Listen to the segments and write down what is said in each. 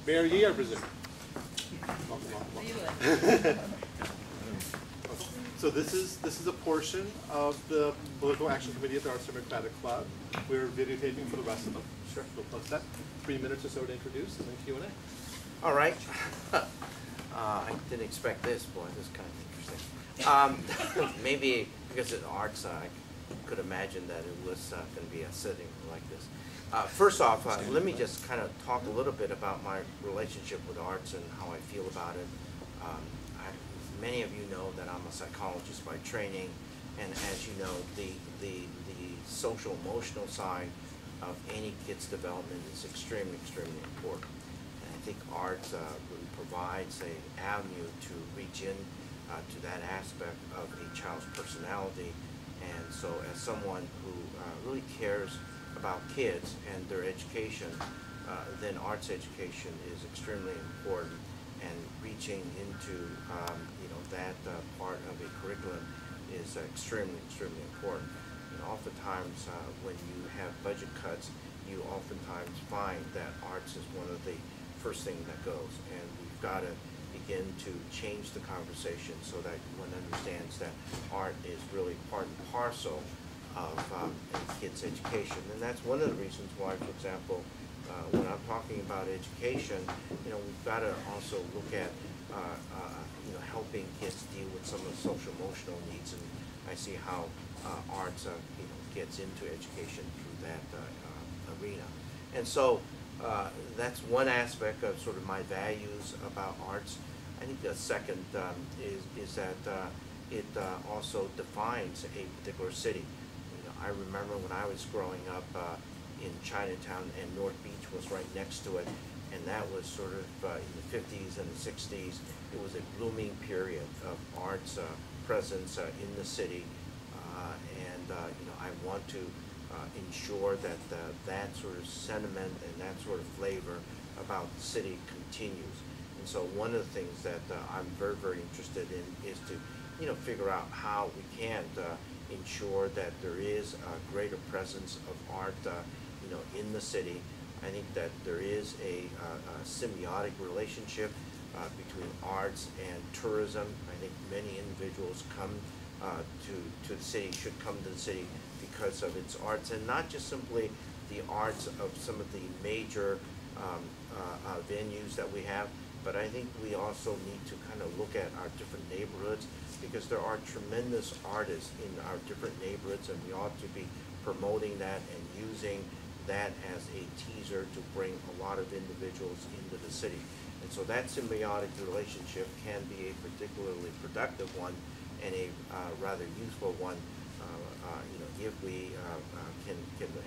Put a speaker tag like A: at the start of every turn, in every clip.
A: Mayor Yee, I presume. Welcome. So this is a portion of the Political Action Committee at the Arts Democratic Club. We're videotaping for the rest of them. Sure, we'll post that. 3 minutes or so to introduce, and then Q&A.
B: All right. I didn't expect this, boy. This is kind of interesting. Maybe because it's arts, I could imagine that it was going to be a setting like this. First off, let me just kind of talk a little bit about my relationship with arts and how I feel about it. Many of you know that I'm a psychologist by training, and as you know, the social emotional side of any kid's development is extremely important. And I think art really provides an avenue to reach in to that aspect of a child's personality. And so as someone who really cares about kids and their education, then arts education is extremely important, and reaching into that part of a curriculum is extremely important. And oftentimes when you have budget cuts, you oftentimes find that arts is one of the first things that goes, and we've got to begin to change the conversation so that one understands that art is really part and parcel of a kid's education. And that's one of the reasons why, for example, when I'm talking about education, we've got to also look at helping kids deal with some of the social emotional needs, and I see how arts gets into education through that arena. And so that's one aspect of sort of my values about arts. I think the second is that it also defines a particular city. I remember when I was growing up in Chinatown, and North Beach was right next to it, and that was sort of in the 50s and the 60s. It was a blooming period of arts presence in the city, and I want to ensure that that sort of sentiment and that sort of flavor about the city continues. And so one of the things that I'm very interested in is to figure out how we can ensure that there is a greater presence of art in the city. I think that there is a symbiotic relationship between arts and tourism. I think many individuals come to the city, should come to the city because of its arts, and not just simply the arts of some of the major venues that we have, but I think we also need to kind of look at our different neighborhoods, because there are tremendous artists in our different neighborhoods, and we ought to be promoting that and using that as a teaser to bring a lot of individuals into the city. And so that symbiotic relationship can be a particularly productive one and a rather useful one if we can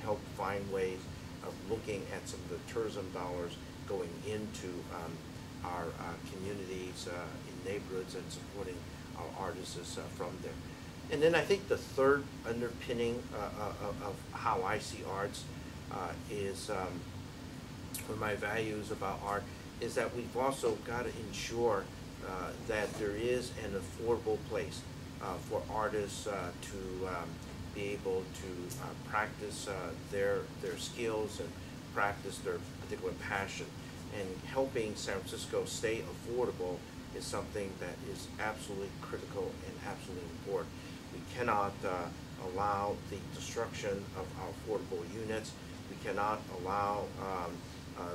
B: help find ways of looking at some of the tourism dollars going into our communities in neighborhoods and supporting our artists from there. And then I think the third underpinning of how I see arts is, for my values about art, is that we've also got to ensure that there is an affordable place for artists to be able to practice their skills and practice their particular passion. And helping San Francisco stay affordable is something that is absolutely critical and absolutely important. We cannot allow the destruction of our affordable units. We cannot allow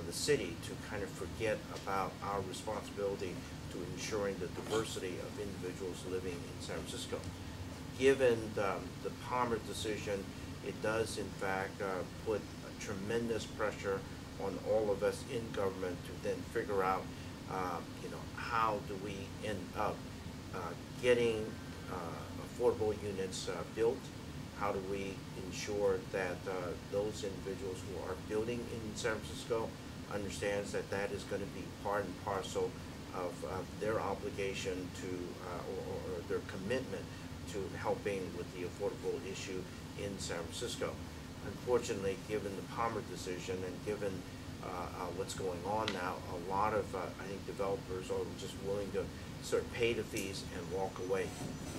B: the city to kind of forget about our responsibility to ensuring the diversity of individuals living in San Francisco. Given the Palmer decision, it does in fact put a tremendous pressure on all of us in government to then figure out, how do we end up getting affordable units built? How do we ensure that those individuals who are building in San Francisco understands that that is going to be part and parcel of their obligation to, or their commitment to helping with the affordable issue in San Francisco. Unfortunately, given the Palmer decision and given what's going on now, a lot of, I think, developers are just willing to sort of pay the fees and walk away.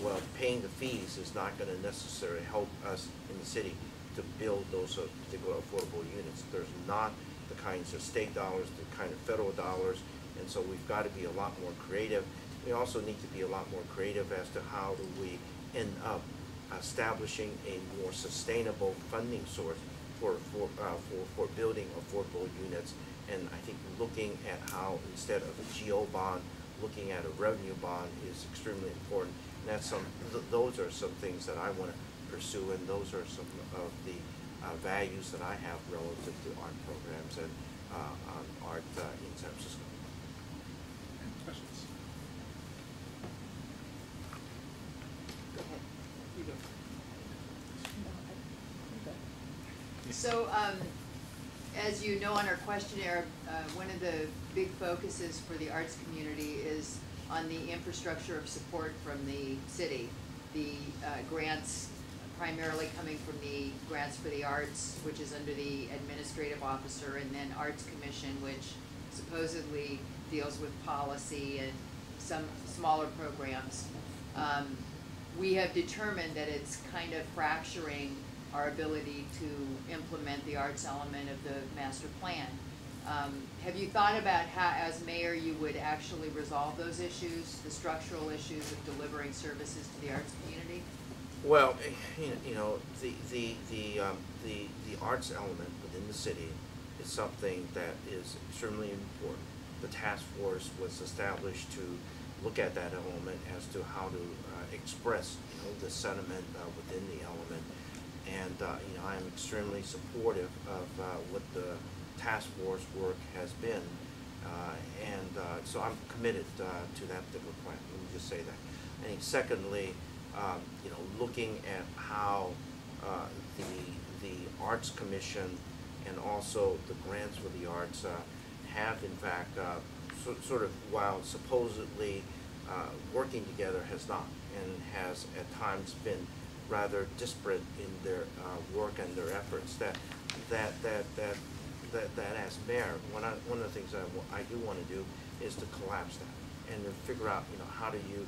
B: Well, paying the fees is not going to necessarily help us in the city to build those particular affordable units. There's not the kinds of state dollars, the kind of federal dollars, and so we've got to be a lot more creative. We also need to be a lot more creative as to how do we end up establishing a more sustainable funding source for building affordable units. And I think looking at how instead of a GO bond, looking at a revenue bond is extremely important. And that's those are some things that I want to pursue, and those are some of the values that I have relative to art programs and art in San Francisco.
A: Questions?
C: Go ahead.
A: You go.
C: So, as you know, on our questionnaire, one of the big focuses for the arts community is on the infrastructure of support from the city. The grants primarily coming from the Grants for the Arts, which is under the administrative officer, and then Arts Commission, which supposedly deals with policy and some smaller programs. We have determined that it's kind of fracturing our ability to implement the arts element of the master plan. Have you thought about how, as mayor, you would actually resolve those issues, the structural issues of delivering services to the arts community?
B: Well, you know, the arts element within the city is something that is extremely important. The task force was established to look at that element as to how to express, you know, the sentiment within the element. And you know, I am extremely supportive of what the task force work has been, and so I'm committed to that particular plan. Let me just say that. I think secondly, you know, looking at how the Arts Commission and also the Grants for the Arts have in fact sort of, while supposedly working together, has not, and has at times been rather disparate in their work and their efforts. That as mayor, one of the things I do want to do is to collapse that and to figure out, you know, how do you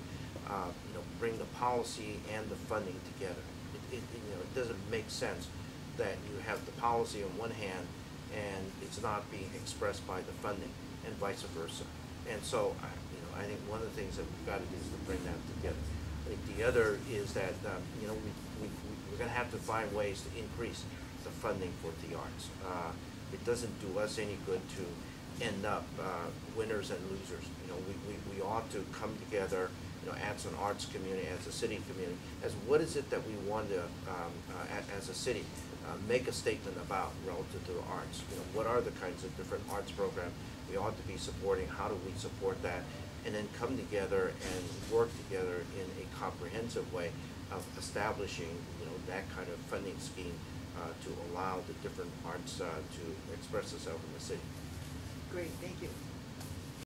B: you know, bring the policy and the funding together. You know, it doesn't make sense that you have the policy on one hand and it's not being expressed by the funding, and vice versa. And so, you know, I think one of the things that we've got to do is to bring that together. I think the other is that you know, we're going to have to find ways to increase the funding for the arts. It doesn't do us any good to end up winners and losers. You know, we ought to come together, you know, as an arts community, as a city community, as what is it that we want to, as a city, make a statement about relative to the arts. You know, what are the kinds of different arts programs we ought to be supporting? How do we support that? And then come together and work together in a comprehensive way of establishing, you know, that kind of funding scheme to allow the different arts to express itself in the city.
C: Great, thank you.